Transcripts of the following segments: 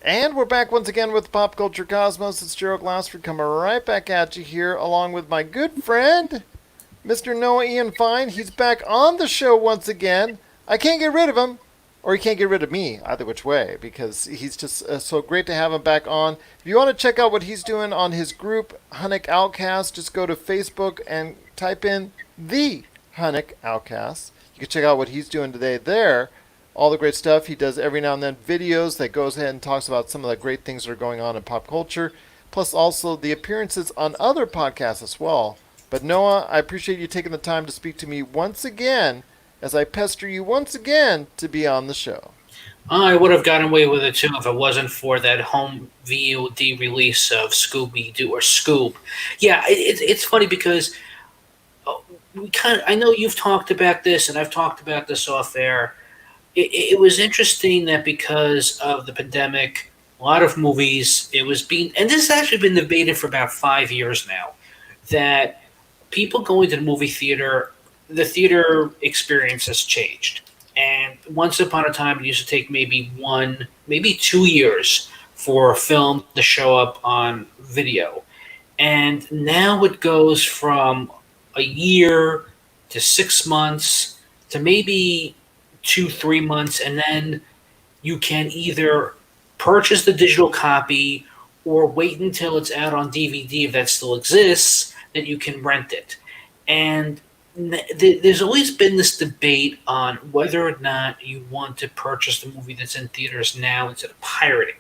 And we're back once again with Pop Culture Cosmos. It's Gerald Glassford coming right back at you here, along with my good friend, Mr. Noah Ian Fein. He's back on the show once again. I can't get rid of him, or he can't get rid of me, either which way, because he's just so great to have him back on. If you want to check out what he's doing on his group, Hunnick Outcast, just go to Facebook and type in the Hunnick Outcast. You can check out what he's doing today there. All the great stuff. He does every now and then videos that goes ahead and talks about some of the great things that are going on in pop culture, plus also the appearances on other podcasts as well. But Noah, I appreciate you taking the time to speak to me once again as I pester you once again to be on the show. I would have gotten away with it too if it wasn't for that home VOD release of Scooby Doo or Scoob. Yeah, it's funny because we kind of, I know you've talked about this and I've talked about this off air. It was interesting that because of the pandemic, a lot of movies, it was being, and this has actually been debated for about 5 years now, that people going to the movie theater, the theater experience has changed. And once upon a time, it used to take maybe 2 years for a film to show up on video. And now it goes from a year to 6 months to maybe 2, 3 months. And then you can either purchase the digital copy or wait until it's out on DVD if that still exists, that you can rent it. And there's always been this debate on whether or not you want to purchase the movie that's in theaters now instead of pirating.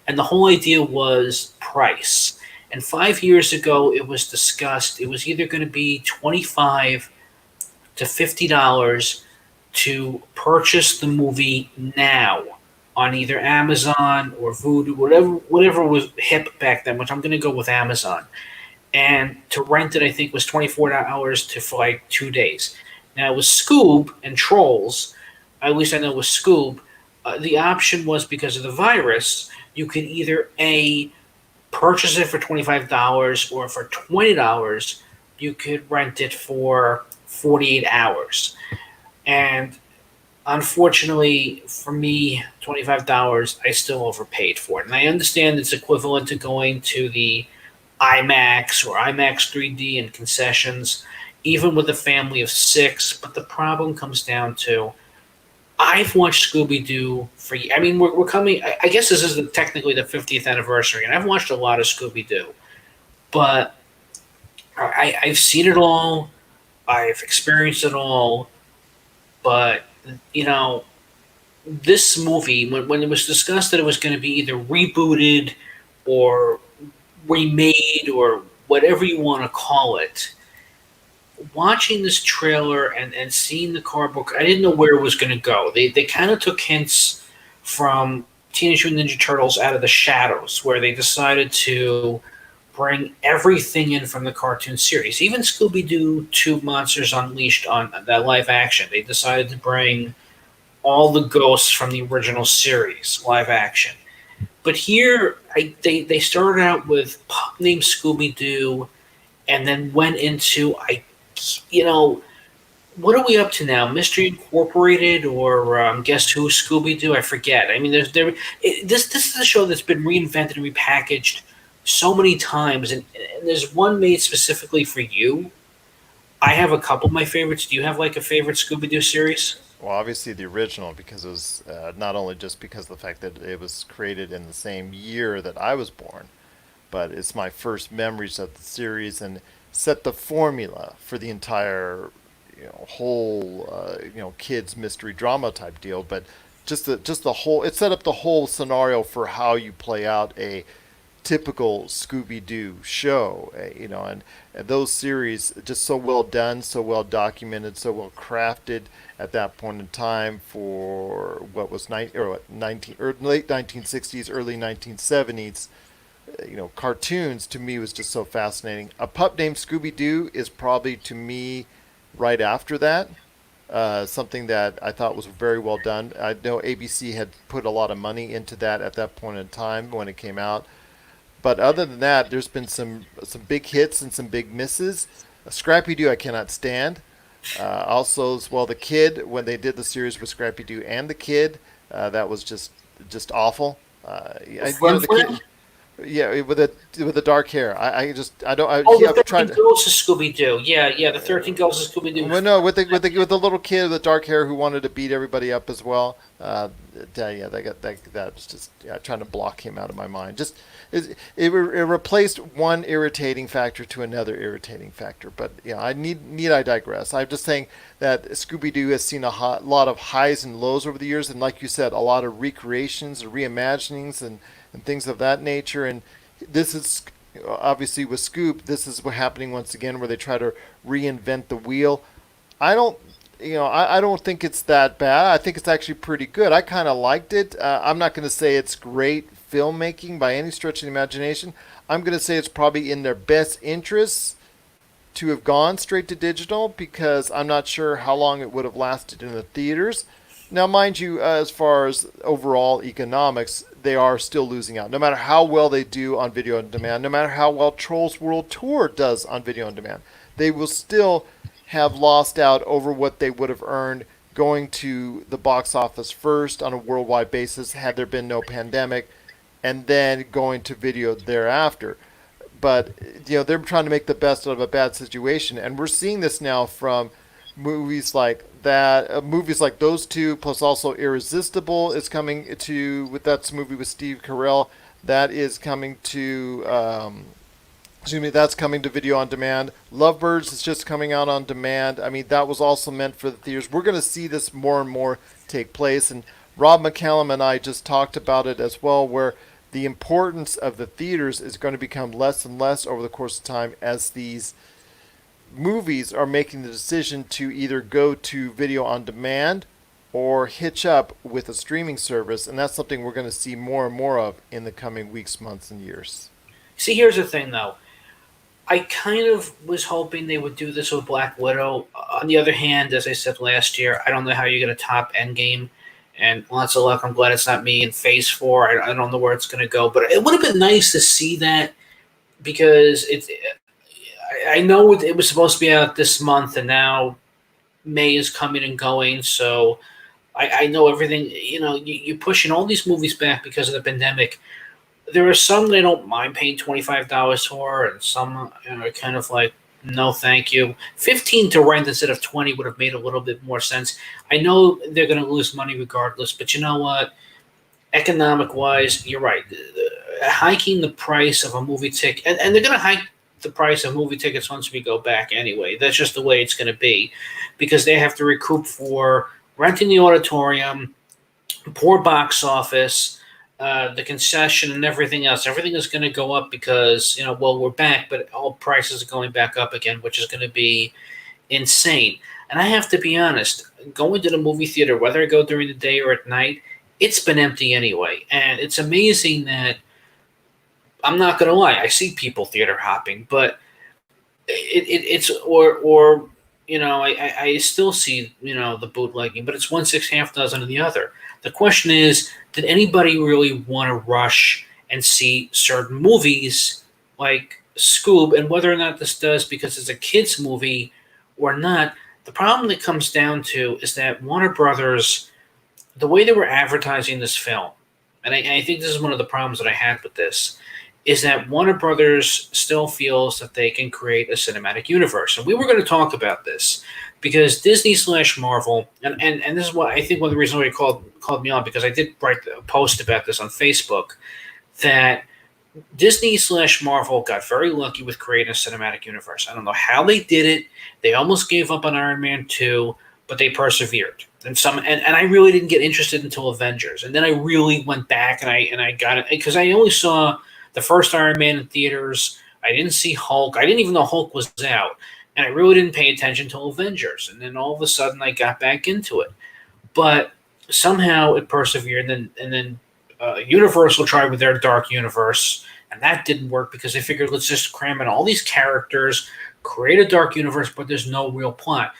And the whole idea was price. And 5 years ago, it was discussed. It was either going to be $25 to $50 to purchase the movie now on either Amazon or Vudu, whatever was hip back then. Which I'm going to go with Amazon. And to rent it, I think was $24 for like 2 days. Now with Scoob and Trolls, at least I know with Scoob, the option was because of the virus, you could either purchase it for $25 or for $20 you could rent it for 48 hours. And unfortunately for me, $25 I still overpaid for it. And I understand it's equivalent to going to the IMAX or IMAX 3D and concessions, even with a family of six. But the problem comes down to I've watched Scooby Doo for. I mean, we're coming. I guess this is technically the 50th anniversary, and I've watched a lot of Scooby Doo. But I've seen it all. I've experienced it all. But you know, this movie, when it was discussed that it was going to be either rebooted or remade or whatever you want to call it, watching this trailer and seeing the cardboard, I didn't know where it was going to go. They kind of took hints from Teenage Mutant Ninja Turtles Out of the Shadows, where they decided to bring everything in from the cartoon series. Even Scooby Doo 2 Monsters Unleashed on that live action, they decided to bring all the ghosts from the original series live action. But here, they started out with Pup Named Scooby Doo, and then went into you know, what are we up to now? Mystery Incorporated or Guess Who Scooby Doo? I forget. I mean, this is a show that's been reinvented and repackaged so many times, and there's one made specifically for you. I have a couple of my favorites. Do you have like a favorite Scooby Doo series? Well, obviously the original, because it was not only just because of the fact that it was created in the same year that I was born, but it's my first memories of the series and set the formula for the entire, whole, kids mystery drama type deal. But just the whole, it set up the whole scenario for how you play out a typical Scooby Doo show, and those series just so well done, so well documented, so well crafted at that point in time for what was 19 or late 1960s, early 1970s. Cartoons to me was just so fascinating. A Pup Named Scooby Doo is probably to me right after that. Something that I thought was very well done. I know ABC had put a lot of money into that at that point in time when it came out. But other than that, there's been some big hits and some big misses. Scrappy Doo I cannot stand. Also, as well, the Kid, when they did the series with Scrappy Doo and the Kid, that was just awful. Flim the Flam? kid, yeah, with the dark hair. I don't. Oh, the I've 13 tried. Ghosts of Scooby Doo. Yeah, yeah, the 13 Ghosts of Scooby Doo. Well, no, with the little kid with dark hair who wanted to beat everybody up as well. Yeah, that was just trying to block him out of my mind. Just it replaced one irritating factor to another irritating factor. But yeah, I digress. I'm just saying that Scooby Doo has seen a lot of highs and lows over the years, and like you said, a lot of recreations, reimaginings, and things of that nature. And this is obviously with Scoob, this is what happening once again, where they try to reinvent the wheel. I don't, I don't think it's that bad. I think it's actually pretty good. I kind of liked it. I'm not going to say it's great filmmaking by any stretch of the imagination. I'm going to say it's probably in their best interests to have gone straight to digital because I'm not sure how long it would have lasted in the theaters. Now, mind you, as far as overall economics, they are still losing out. No matter how well they do on video on demand, no matter how well Trolls World Tour does on video on demand, they will still have lost out over what they would have earned going to the box office first on a worldwide basis had there been no pandemic, and then going to video thereafter. But they're trying to make the best out of a bad situation, and we're seeing this now from movies like that, movies like those two, plus also Irresistible is coming to that's a movie with Steve Carell that is coming to. Excuse me, that's coming to video on demand. Lovebirds is just coming out on demand. I mean, that was also meant for the theaters. We're going to see this more and more take place, and Rob McCallum and I just talked about it as well, where the importance of the theaters is going to become less and less over the course of time as these movies are making the decision to either go to video on demand or hitch up with a streaming service, and that's something we're going to see more and more of in the coming weeks, months, and years. See, here's the thing, though. I kind of was hoping they would do this with Black Widow. On the other hand, as I said last year, I don't know how you're going to top Endgame. And lots of luck. I'm glad it's not me in Phase 4. I don't know where it's going to go. But it would have been nice to see that because I know it was supposed to be out this month, and now May is coming and going. So I know everything. You're pushing all these movies back because of the pandemic. There are some that I don't mind paying $25 for, and some are kind of like, no, thank you. 15 to rent instead of 20 would have made a little bit more sense. I know they're going to lose money regardless, but you know what? Economic-wise, you're right. Hiking the price of a movie ticket, and they're going to hike the price of movie tickets once we go back anyway. That's just the way it's going to be because they have to recoup for renting the auditorium, poor box office, the concession and everything else. Everything is going to go up because, we're back, but all prices are going back up again, which is going to be insane. And I have to be honest, going to the movie theater, whether I go during the day or at night, it's been empty anyway. And it's amazing that, I'm not going to lie, I see people theater hopping, but I still see, the bootlegging, but it's 1/6, half dozen of the other. The question is, did anybody really want to rush and see certain movies like Scoob, and whether or not this does because it's a kid's movie or not? The problem that comes down to is that Warner Brothers, the way they were advertising this film, and I think this is one of the problems that I had with this, is that Warner Brothers still feels that they can create a cinematic universe. And we were going to talk about this because Disney/Marvel, and this is what I think one of the reasons why you called me on, because I did write a post about this on Facebook, that Disney/Marvel got very lucky with creating a cinematic universe. I don't know how they did it. They almost gave up on Iron Man 2, but they persevered. And I really didn't get interested until Avengers. And then I really went back and I got it because I only saw the first Iron Man in theaters. I didn't see Hulk. I didn't even know Hulk was out. And I really didn't pay attention until Avengers. And then all of a sudden I got back into it. But somehow it persevered. And then Universal tried with their Dark Universe. And that didn't work because they figured, let's just cram in all these characters, create a Dark Universe, but there's no real plot.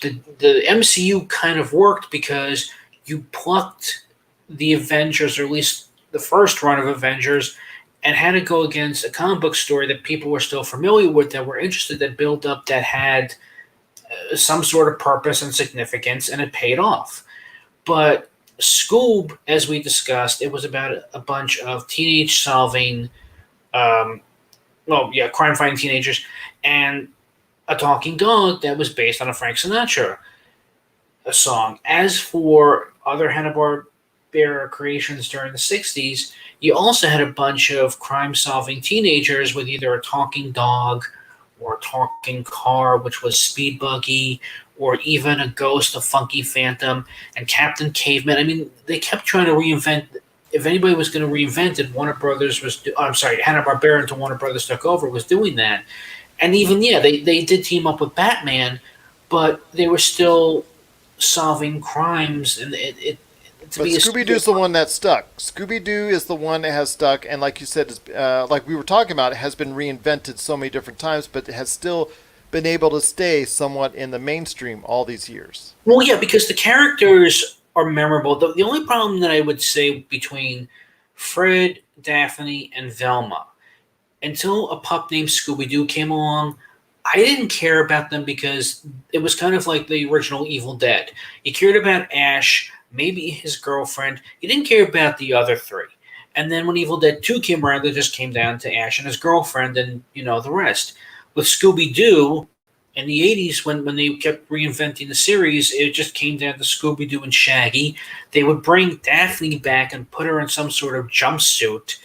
The MCU kind of worked because you plucked the Avengers, or at least the first run of Avengers, and had to go against a comic book story that people were still familiar with, that were interested, that built up, that had some sort of purpose and significance, and it paid off. But Scoob, as we discussed, it was about a bunch of teenage solving, um, crime-fighting teenagers, and a talking dog that was based on a Frank Sinatra song. As for other Hanna-Barbera creations during the 60s, you also had a bunch of crime-solving teenagers with either a talking dog or a talking car, which was Speed Buggy, or even a ghost of Funky Phantom and Captain Caveman. I mean, they kept trying to reinvent. If anybody was going to reinvent it, Warner Brothers was. I'm sorry, Hanna-Barbera until Warner Brothers took over was doing that. And even they did team up with Batman, but they were still solving crimes, and to But be a Scooby Doo's the one that stuck. Scooby Doo is the one that has stuck, and like you said, like we were talking about, it has been reinvented so many different times, but it has still been able to stay somewhat in the mainstream all these years. well, yeah, because the characters are memorable. The only problem that I would say between Fred, Daphne, and Velma, until a pup named Scooby Doo came along, I didn't care about them because it was kind of like the original Evil Dead. You cared about Ash, maybe his girlfriend. You didn't care about the other three. And then when Evil Dead 2 came around, it just came down to Ash and his girlfriend and, the rest. With Scooby Doo in the 80s, when they kept reinventing the series, it just came down to Scooby Doo and Shaggy. They would bring Daphne back and put her in some sort of jumpsuit.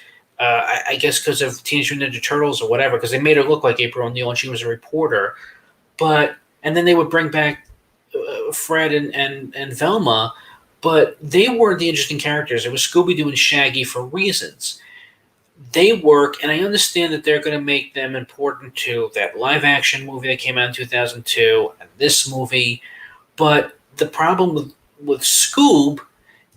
I guess because of Teenage Mutant Ninja Turtles or whatever, because they made her look like April O'Neil and she was a reporter. And then they would bring back Fred and Velma, but they weren't the interesting characters. It was Scooby Doo and Shaggy for reasons. They work, and I understand that they're going to make them important to that live action movie that came out in 2002 and this movie. But the problem with Scoob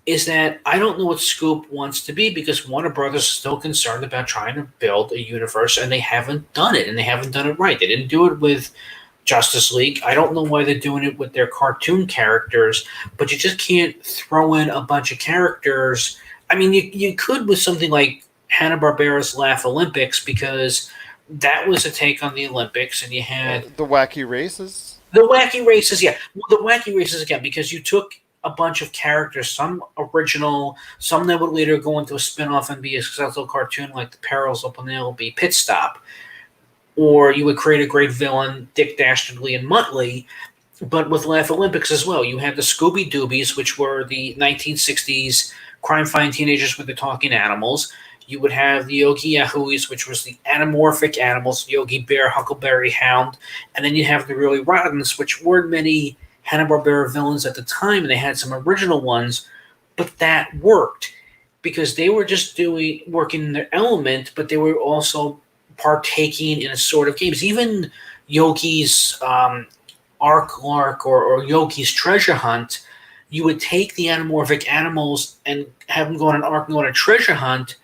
is that I don't know what Scoob wants to be because Warner Brothers is still concerned about trying to build a universe, and they haven't done it, and they haven't done it right. They didn't do it with Justice League. I don't know why they're doing it with their cartoon characters, but you just can't throw in a bunch of characters. I mean, you could with something like Hanna-Barbera's Laugh Olympics because that was a take on the Olympics, and you had The Wacky Races. the wacky races. Yeah, the wacky races again because you took a bunch of characters, some original, some that would later go into a spin-off and be a successful cartoon like The Perils of Penelope Pit Stop, or you would create a great villain, Dick Dastardly and Muttley. But with Laugh Olympics as well, you had the Scooby Doobies, which were the 1960s crime-fighting teenagers with the talking animals. You would have the Yogi Yahooies, which was the anamorphic animals, Yogi Bear, Huckleberry Hound, and then you have the really Rottens, which weren't many Hanna-Barbera villains at the time, and they had some original ones, but that worked because they were just working in their element, but they were also partaking in a sort of games. Even Yogi's Ark Lark or Yogi's Treasure Hunt, you would take the anamorphic animals and have them go on an arc and go on a treasure hunt,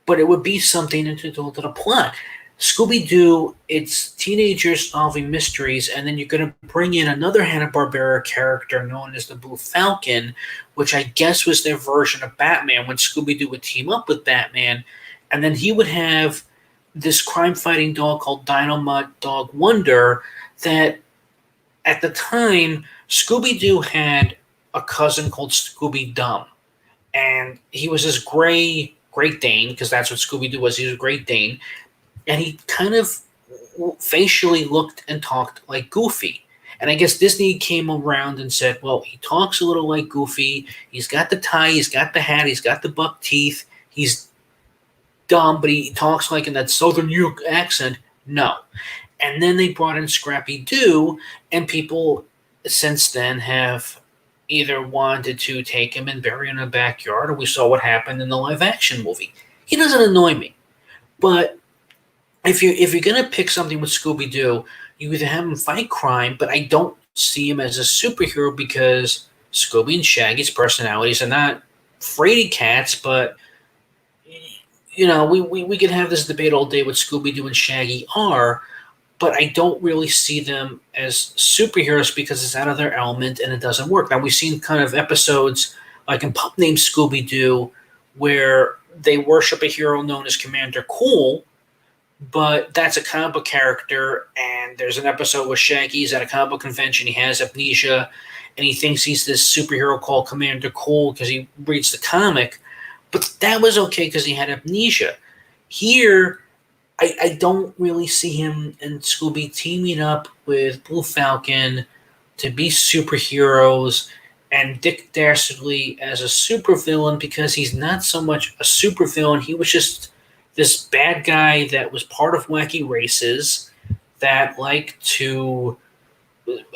but it would be something integral to the plot. Scooby Doo, it's teenagers solving mysteries, and then you're going to bring in another Hanna-Barbera character known as the Blue Falcon, which I guess was their version of Batman when Scooby Doo would team up with Batman, and then he would have this crime-fighting dog called Dynamite Dog Wonder that at the time, Scooby Doo had a cousin called Scooby Dumb, and he was this Great Dane, because that's what Scooby Doo was. He was a Great Dane, and he kind of facially looked and talked like Goofy. And I guess Disney came around and said, well, he talks a little like Goofy. He's got the tie, he's got the hat, he's got the buck teeth. He's dumb, but he talks like in that Southern New York accent. No. And then they brought in Scrappy Doo, and people since then have either wanted to take him and bury him in the backyard, or we saw what happened in the live action movie. He doesn't annoy me, but if you're gonna pick something with Scooby Doo, you either have him fight crime, but I don't see him as a superhero because Scooby and Shaggy's personalities are not fraidy cats, but we could have this debate all day what Scooby Doo and Shaggy are, but I don't really see them as superheroes because it's out of their element and it doesn't work. Now, we've seen kind of episodes like in Pup Named Scooby Doo where they worship a hero known as Commander Cool, but that's a comic book character. And there's an episode where Shaggy's at a comic book convention. He has amnesia, and he thinks he's this superhero called Commander Cool because he reads the comic. But that was okay because he had amnesia. Here, I don't really see him and Scooby teaming up with Blue Falcon to be superheroes and Dick Dastardly as a supervillain because he's not so much a supervillain. He was just this bad guy that was part of wacky races that liked to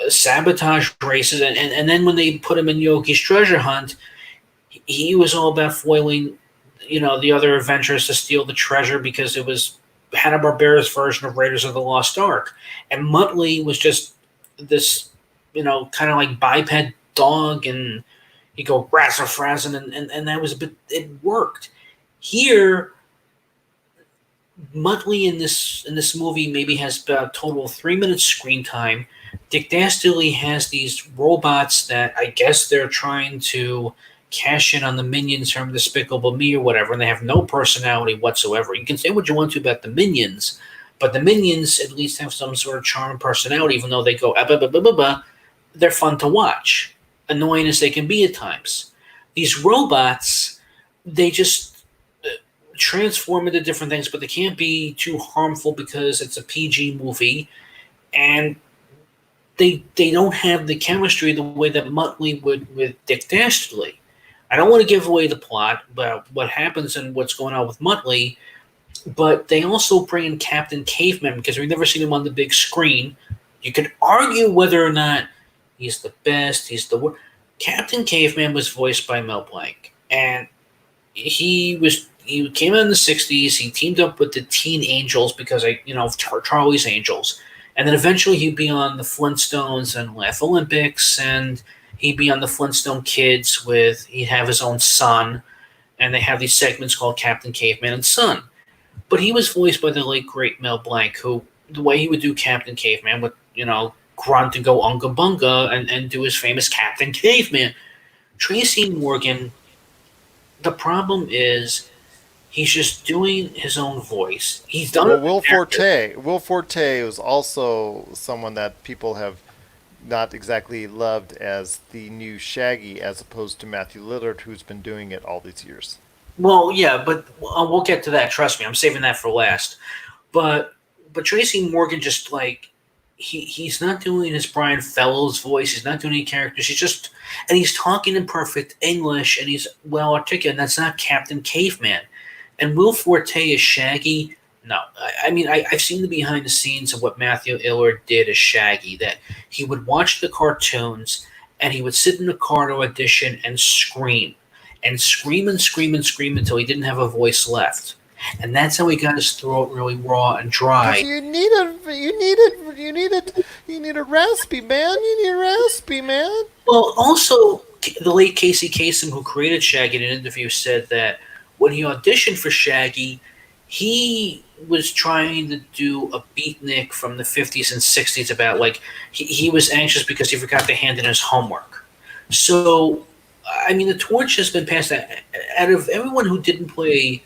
sabotage races. And then when they put him in Yogi's treasure hunt, he was all about foiling, the other adventurers to steal the treasure because it was Hanna-Barbera's version of Raiders of the Lost Ark. And Muttley was just this, kind of like biped dog, and you go razzle frazzle, and that was a bit. It worked. Here, Muttley in this movie maybe has about a total of 3 minutes screen time. Dick Dastardly has these robots that I guess they're trying to cash in on the Minions from Despicable Me or whatever, and they have no personality whatsoever. You can say what you want to about the Minions, but the Minions at least have some sort of charm and personality, even though they go they're fun to watch, annoying as they can be at times. These robots, they just transform into different things, but they can't be too harmful because it's a PG movie, and they don't have the chemistry the way that Muttley would with Dick Dastardly. I don't want to give away the plot about what happens and what's going on with Muttley, but they also bring in Captain Caveman because we've never seen him on the big screen. You could argue whether or not he's the best, he's the worst. Captain Caveman was voiced by Mel Blanc, and he came out in the '60s. He teamed up with the Teen Angels because Charlie's Angels, and then eventually he'd be on the Flintstones and Laugh Olympics, and he'd be on the Flintstone Kids he'd have his own son, and they have these segments called Captain Caveman and Son. But he was voiced by the late great Mel Blanc, who the way he would do Captain Caveman would grunt and go unga bunga and do his famous Captain Caveman. Tracy Morgan, the problem is he's just doing his own voice. He's done Well, it. Will Forte. Will Forte was also someone that people have not exactly loved as the new Shaggy, as opposed to Matthew Lillard, who's been doing it all these years. Well, yeah, but we'll get to that. Trust me, I'm saving that for last. But Tracy Morgan just he's not doing his Brian Fellows voice. He's not doing any characters. He's talking in perfect English, and he's well articulate. And that's not Captain Caveman. And Will Forte is Shaggy. No, I've seen the behind the scenes of what Matthew Lillard did as Shaggy. That he would watch the cartoons and he would sit in a car to audition and scream and scream and scream and scream until he didn't have a voice left. And that's how he got his throat really raw and Cause dry. you need a raspy man. You need a raspy man. Well, also, the late Casey Kasem, who created Shaggy in an interview, said that when he auditioned for Shaggy, he was trying to do a beatnik from the 50s and 60s about, he was anxious because he forgot to hand in his homework. So, the torch has been passed out of everyone who didn't play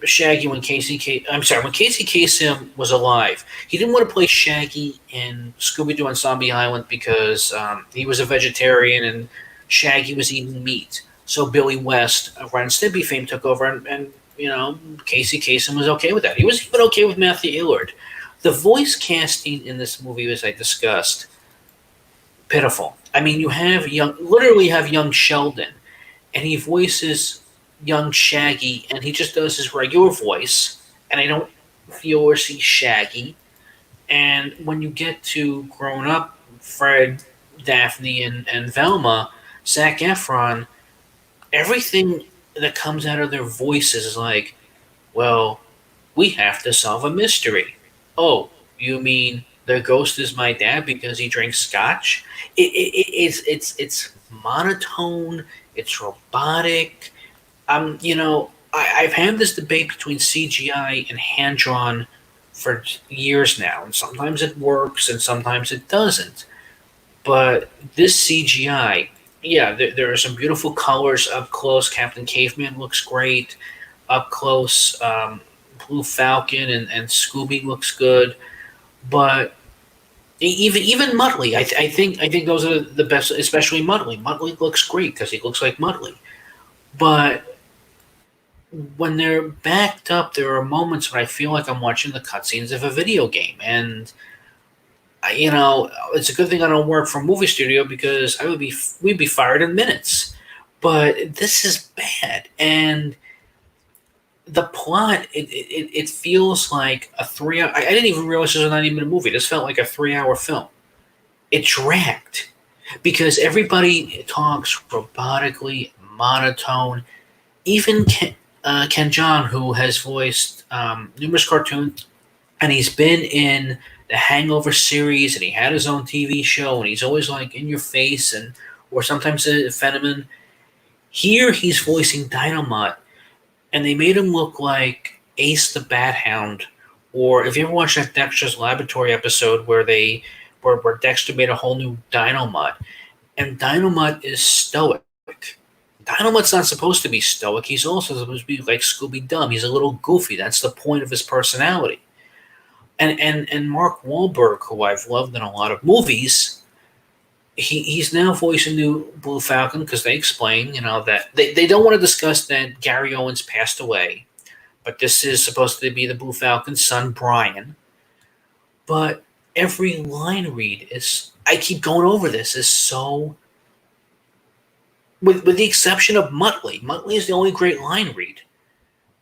Shaggy when Casey Kasem was alive. He didn't want to play Shaggy in Scooby Doo on Zombie Island because he was a vegetarian and Shaggy was eating meat. So Billy West, of Ren and Stimpy fame, took over, and Casey Kasem was okay with that. He was even okay with Matthew Lillard. The voice casting in this movie, as I discussed, pitiful. You have literally have young Sheldon, and he voices young Shaggy, and he just does his regular voice, and I don't feel or see Shaggy. And when you get to grown up Fred, Daphne, and Velma, Zac Efron, everything that comes out of their voices is like, well, we have to solve a mystery. Oh, you mean the ghost is my dad because he drinks scotch? It's monotone. It's robotic. I've had this debate between CGI and hand drawn for years now, and sometimes it works and sometimes it doesn't. But this CGI, yeah, there are some beautiful colors up close. Captain Caveman looks great up close. Blue Falcon and Scooby looks good, but even Muttley, I think those are the best, especially Muttley. Muttley looks great because he looks like Muttley. But when they're backed up, there are moments when I feel like I'm watching the cutscenes of a video game, and it's a good thing I don't work for a movie studio because we'd be fired in minutes. But this is bad, and the plot it feels like a 3 hour. I didn't even realize this was not even a movie. This felt like a 3 hour film. It dragged because everybody talks robotically, monotone. Even Ken Jeong, who has voiced numerous cartoons, and he's been in the Hangover series, and he had his own TV show, and he's always like in your face, and or sometimes a Fenneman. Here he's voicing Dynamite, and they made him look like Ace the Bat Hound, or if you ever watched that Dexter's Laboratory episode where Dexter made a whole new Dynamite, and Dynamite is stoic. Dynamite's not supposed to be stoic. He's also supposed to be like Scooby Doo. He's a little goofy. That's the point of his personality. And Mark Wahlberg, who I've loved in a lot of movies, he's now voicing new Blue Falcon because they explain, that they don't want to discuss that Gary Owens passed away, but this is supposed to be the Blue Falcon's son, Brian. But every line read is, I keep going over this, is so, with the exception of Muttley. Muttley is the only great line read.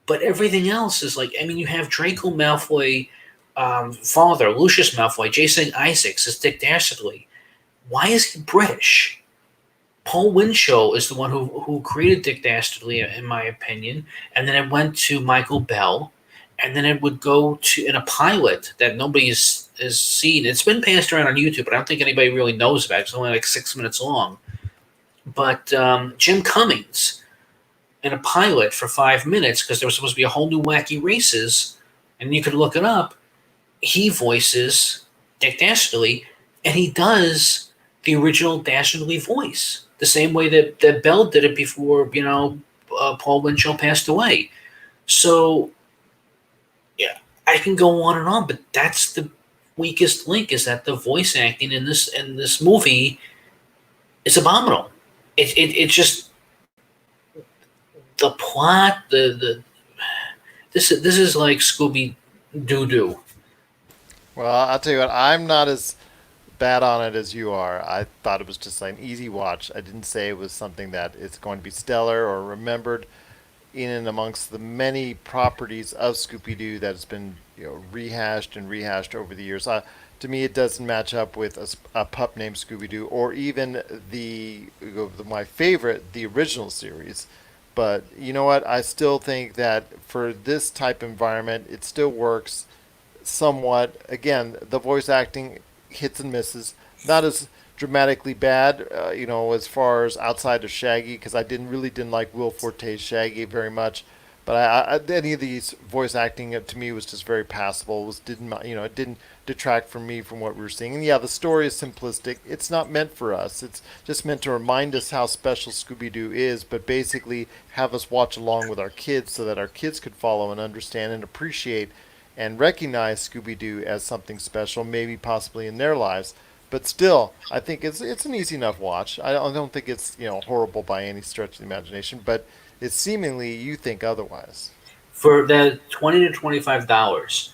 But everything else is like, you have Draco Malfoy, father, Lucius Malfoy, Jason Isaacs is Dick Dastardly. Why is he British? Paul Winchell is the one who created Dick Dastardly, in my opinion, and then it went to Michael Bell, and then it would go to in a pilot that nobody has seen. It's been passed around on YouTube, but I don't think anybody really knows about it. It's only like 6 minutes long. But Jim Cummings in a pilot for 5 minutes because there was supposed to be a whole new wacky races, and you could look it up. He voices Dick Dastardly, and he does the original Dastardly voice the same way that Bell did it before Paul Winchell passed away. So yeah, I can go on and on, but that's the weakest link, is that the voice acting in this movie is abominable. It just, the plot, the this is like Scooby Doo. Well, I'll tell you what, I'm not as bad on it as you are. I thought it was just like an easy watch. I didn't say it was something that is going to be stellar or remembered in and amongst the many properties of Scooby Doo that has been rehashed and rehashed over the years. To me, it doesn't match up with a pup named Scooby Doo, or even my favorite, the original series. But you know what? I still think that for this type of environment, it still works somewhat. Again, the voice acting hits and misses. Not as dramatically bad, as far as outside of Shaggy, because I didn't like Will Forte's Shaggy very much. But any of these voice acting to me was just very passable. It didn't detract from me from what we were seeing. And yeah, the story is simplistic. It's not meant for us. It's just meant to remind us how special Scooby Doo is, but basically have us watch along with our kids so that our kids could follow and understand and appreciate and recognize Scooby Doo as something special, maybe possibly in their lives. But still, I think it's an easy enough watch. I don't think it's horrible by any stretch of the imagination, but it's seemingly you think otherwise. For the $20 to $25,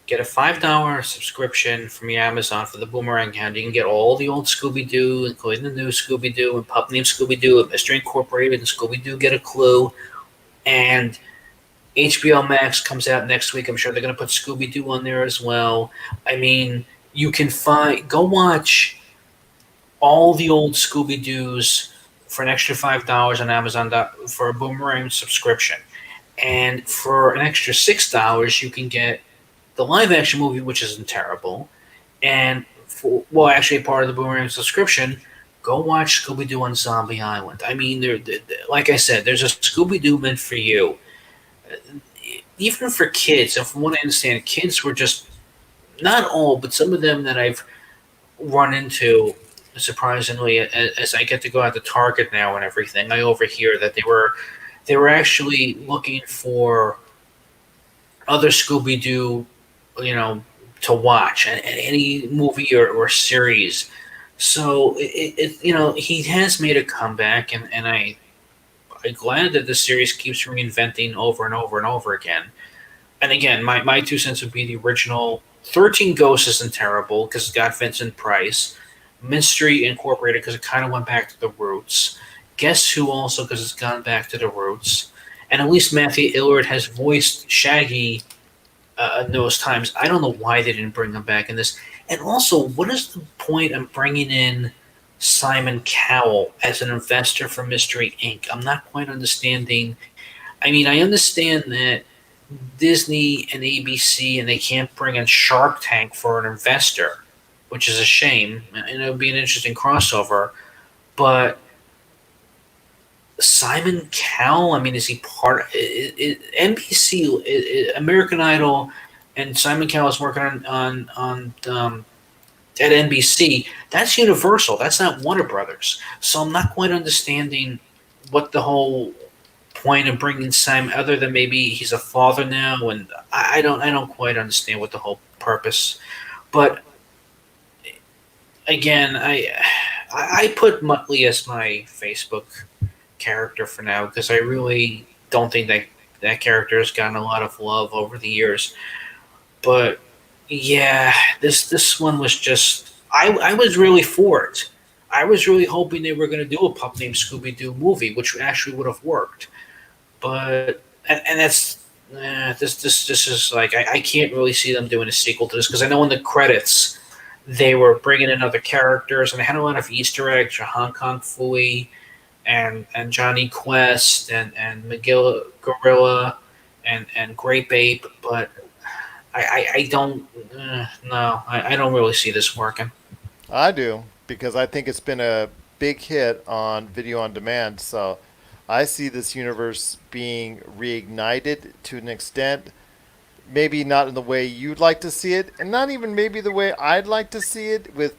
get a $5 subscription from your Amazon for the Boomerang account. You can get all the old Scooby Doo, including the new Scooby Doo and Pup Named Scooby Doo and Mystery Incorporated and Scooby Doo Get a Clue. And HBO Max comes out next week. I'm sure they're going to put Scooby Doo on there as well. You can go watch all the old Scooby Doos for an extra $5 on Amazon for a Boomerang subscription. And for an extra $6, you can get the live action movie, which isn't terrible. And actually, part of the Boomerang subscription, go watch Scooby Doo on Zombie Island. Like I said, there's a Scooby Doo meant for you. Even for kids, and from what I understand, kids were just, not all, but some of them that I've run into, surprisingly, as I get to go out to Target now and everything, I overhear that they were actually looking for other Scooby Doo, you know, to watch, any movie or series. So he has made a comeback, and I'm glad that the series keeps reinventing over and over and over again. And again, my 2 cents would be the original 13 Ghosts isn't terrible because it's got Vincent Price. Mystery Incorporated because it kind of went back to the roots. Guess Who also because it's gone back to the roots. And at least Matthew Illard has voiced Shaggy in those times. I don't know why they didn't bring him back in this. And also, what is the point of bringing in Simon Cowell as an investor for Mystery Inc.? I'm not quite understanding. I mean, I understand that Disney and ABC and they can't bring in Shark Tank for an investor, which is a shame, and it would be an interesting crossover. But Simon Cowell, I mean, is he part? NBC, American Idol, and Simon Cowell is working on at NBC. That's Universal. That's not Warner Brothers. So I'm not quite understanding what the whole point of bringing Simon, other than maybe he's a father now, and I don't quite understand what the whole purpose. But again, I put Muttley as my Facebook character for now because I really don't think that character has gotten a lot of love over the years. But yeah, this one was just I was really for it. I was really hoping they were going to do a pup named Scooby Doo movie, which actually would have worked. But and that's this is like I can't really see them doing a sequel to this because I know in the credits they were bringing in other characters and they had a lot of Easter eggs, Hong Kong Fooey and Johnny Quest and McGill Gorilla and Grape Ape, but I don't no I don't really see this working. I do because I think it's been a big hit on video on demand. So I see this universe being reignited to an extent, maybe not in the way you'd like to see it, and not even maybe the way I'd like to see it, with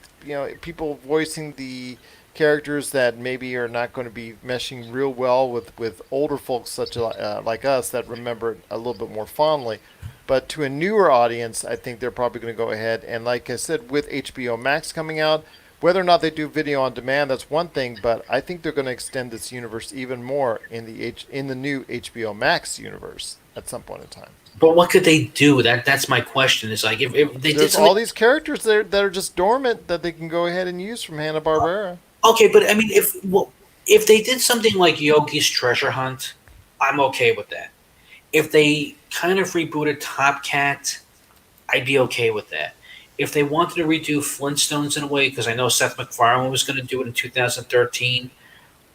people voicing the characters that maybe are not going to be meshing real well with older folks such like us that remember it a little bit more fondly. But to a newer audience, I think they're probably going to go ahead and, like I said, with HBO Max coming out, whether or not they do video on demand, that's one thing. But I think they're going to extend this universe even more in the new HBO Max universe at some point in time. But what could they do? That's my question. Is like if they did There's something. all these characters there that are just dormant that they can go ahead and use from Hanna Barbera. Okay, but I mean, if they did something like Yogi's Treasure Hunt, I'm okay with that. If they kind of rebooted Top Cat, I'd be okay with that. If they wanted to redo Flintstones in a way, because I know Seth MacFarlane was going to do it in 2013,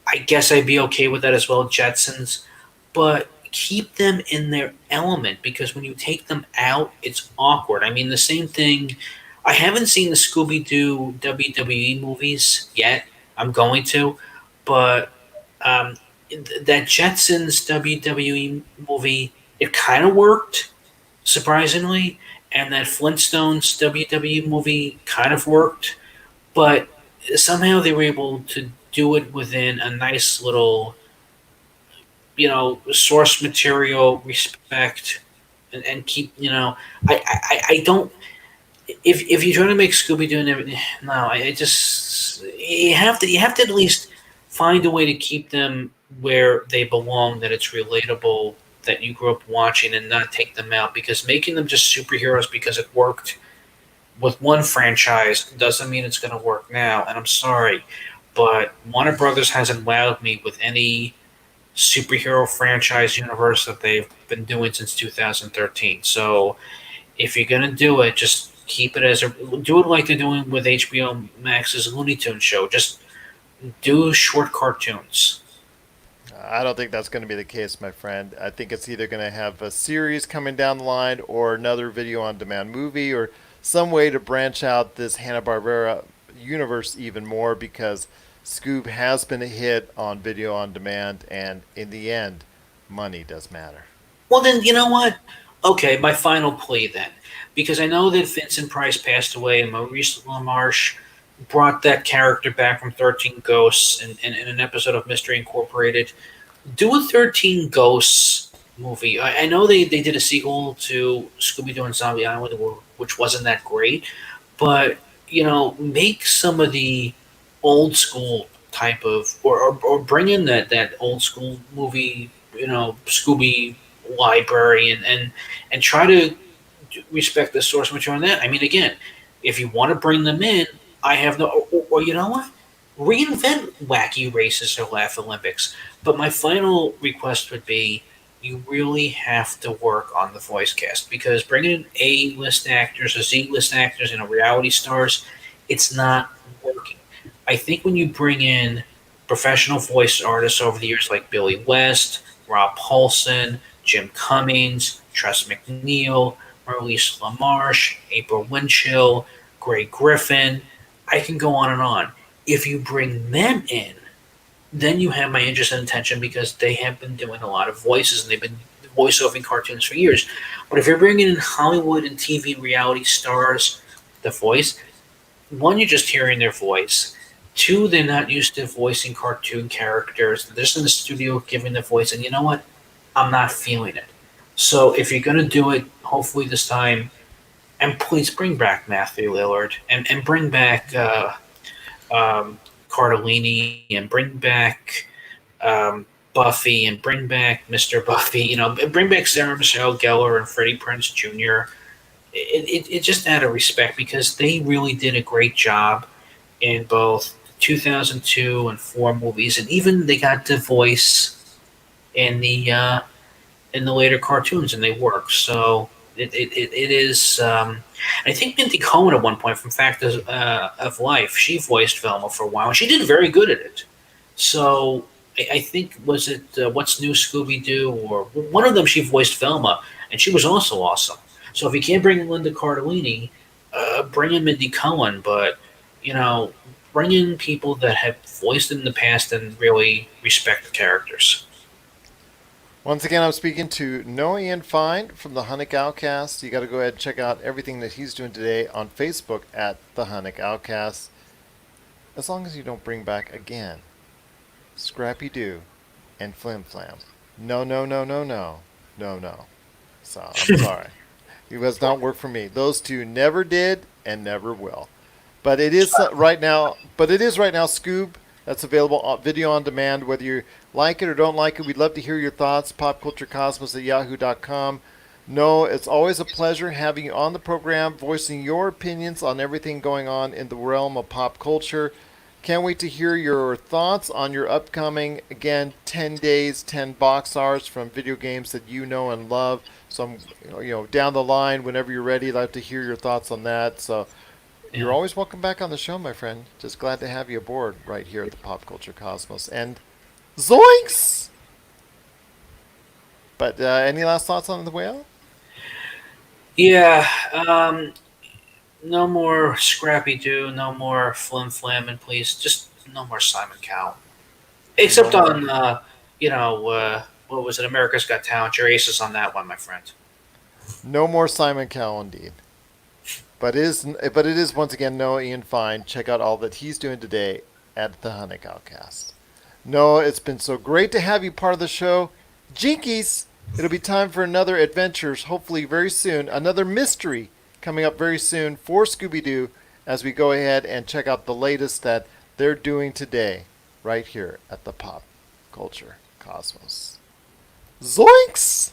I guess I'd be okay with that as well. Jetsons, but keep them in their element because when you take them out, it's awkward. I mean, the same thing. I haven't seen the Scooby Doo WWE movies yet. I'm going to, but um, that Jetsons WWE movie, it kind of worked surprisingly, and that Flintstones WWE movie kind of worked, but somehow they were able to do it within a nice little, source material respect, and keep, I don't. If you're trying to make Scooby Doo and everything, no, I just you have to at least find a way to keep them where they belong, that it's relatable, that you grew up watching, and not take them out because making them just superheroes because it worked with one franchise doesn't mean it's going to work now. And I'm sorry, but Warner Brothers hasn't wowed me with any superhero franchise universe that they've been doing since 2013. So if you're gonna do it, just keep it as do it like they're doing with HBO Max's Looney Tunes show. Just do short cartoons. I don't think that's going to be the case, my friend. I think it's either going to have a series coming down the line or another video on demand movie or some way to branch out this Hanna-Barbera universe even more because Scoob has been a hit on video on demand, and in the end, money does matter. Well, then you know what? Okay, my final plea then, because I know that Vincent Price passed away and Maurice LaMarche brought that character back from 13 Ghosts in an episode of Mystery Incorporated. Do a 13 Ghosts movie. I know they did a sequel to Scooby Doo and Zombie Island, which wasn't that great, but make some of the old school type of, or bring in that old school movie, Scooby library, and try to respect the source material on that. I mean, again, if you want to bring them in, I have no, or you know what? Reinvent wacky races or laugh Olympics. But my final request would be you really have to work on the voice cast because bringing in A-list actors or Z-list actors and reality stars, it's not working. I think when you bring in professional voice artists over the years like Billy West, Rob Paulson, Jim Cummings, Tress McNeil, Marlise LaMarche, April Winchell, Greg Griffin, I can go on and on. If you bring them in, then you have my interest and attention because they have been doing a lot of voices and they've been voiceovering cartoons for years. But if you're bringing in Hollywood and TV reality stars, the voice, one, you're just hearing their voice. Two, they're not used to voicing cartoon characters. They're just in the studio giving the voice, and you know what? I'm not feeling it. So if you're gonna do it, hopefully this time, and please bring back Matthew Lillard and bring back um, Cardellini and bring back Buffy and bring back Mr. Buffy. Bring back Sarah Michelle Gellar and Freddie Prinze Jr. It just out of respect because they really did a great job in both 2002 and 4 movies, and even they got to voice in the later cartoons, and they work. So it is. I think Mindy Cohen at one point from Fact of Life, she voiced Velma for a while, and she did very good at it. So I think was it What's New Scooby Doo or one of them she voiced Velma, and she was also awesome. So if you can't bring in Linda Cardellini, bring in Mindy Cohen, but you know, bring in people that have voiced it in the past and really respect the characters. Once again, I'm speaking to Noah Ian Fein from the Hunnick Outcast. You got to go ahead and check out everything that he's doing today on Facebook at the Hunnick Outcast. As long as you don't bring back again Scrappy Doo and Flim Flam. No, no, no, no, no, no, no. So I'm sorry. It does not work for me. Those two never did and never will. But it is right now. But it is right now. Scoob. That's available on video on demand. Whether you like it or don't like it, we'd love to hear your thoughts. Popculturecosmos at yahoo.com. No, it's always a pleasure having you on the program, voicing your opinions on everything going on in the realm of pop culture. Can't wait to hear your thoughts on your upcoming, again, 10 days, 10 box hours from video games that you know and love. So, down the line, whenever you're ready, I'd like to hear your thoughts on that. So, you're Yeah. always welcome back on the show, my friend. Just glad to have you aboard right here at the Pop Culture Cosmos. And zoinks! But any last thoughts on the whale? Yeah, no more Scrappy Doo, no more Flim Flam, and please, just no more Simon Cowell. No Except more. on, what was it, America's Got Talent. Your aces on that one, my friend. No more Simon Cowell, indeed. But it is once again Noah Ian Fine. Check out all that he's doing today at the Hunnick Outcast. Noah, it's been so great to have you part of the show. Jinkies! It'll be time for another adventures, hopefully very soon. Another mystery coming up very soon for Scooby Doo as we go ahead and check out the latest that they're doing today right here at the Pop Culture Cosmos. Zoinks!